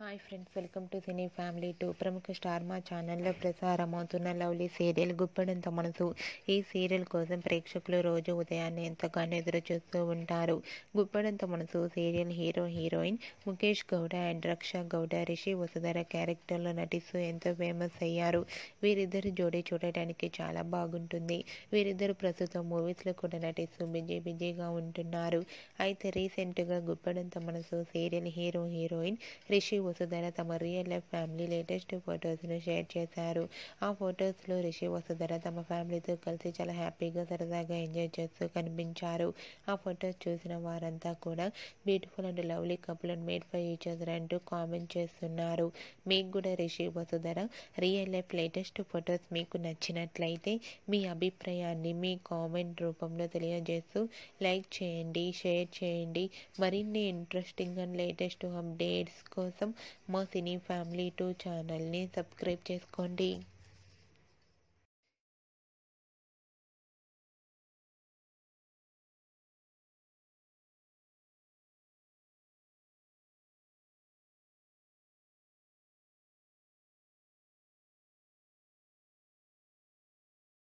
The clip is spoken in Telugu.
Hi friends, welcome to cine family 2. ప్రముఖ స్టార్ మా ఛానల్లో ప్రసారమవుతున్న లవ్లీ సీరియల్ గుప్పడంత మనసు. ఈ సీరియల్ కోసం ప్రేక్షకులు రోజు ఉదయాన్నే ఎంతగానో ఎదురు చూస్తూ ఉంటారు. గుప్పడంత మనసు serial heroine Mukesh Gowda and Raksha Gowda Rishi Vasudhara క్యారెక్టర్లో నటిస్తూ ఎంతో ఫేమస్ అయ్యారు. వీరిద్దరు జోడీ చూడటానికి చాలా బాగుంటుంది. వీరిద్దరు ప్రస్తుతం మూవీస్లో కూడా నటిస్తూ బిజీగా ఉంటున్నారు. అయితే రీసెంట్గా గుప్పడంత మనసు సీరియల్ హీరోయిన్ రిషి వసుధర తమ రియల్ లైఫ్ ఫ్యామిలీ లేటెస్ట్ ఫొటోస్ను షేర్ చేశారు. ఆ ఫొటోస్లో రిషి వసుధర తమ ఫ్యామిలీతో కలిసి చాలా హ్యాపీగా సరదాగా ఎంజాయ్ చేస్తూ కనిపించారు. ఆ ఫొటోస్ చూసిన వారంతా కూడా beautiful and lovely couple and made for each other అంటూ కామెంట్ చేస్తున్నారు. మీకు కూడా Rishi Vasudhara real life latest photos మీకు నచ్చినట్లయితే మీ అభిప్రాయాన్ని మీ కామెంట్ రూపంలో తెలియజేస్తూ లైక్ చేయండి, షేర్ చేయండి. మరిన్ని ఇంట్రెస్టింగ్ అండ్ లేటెస్ట్ అప్డేట్స్ కోసం మా సినీ ఫ్యామిలీ 2 ఛానల్ని సబ్స్క్రైబ్ చేసుకోండి.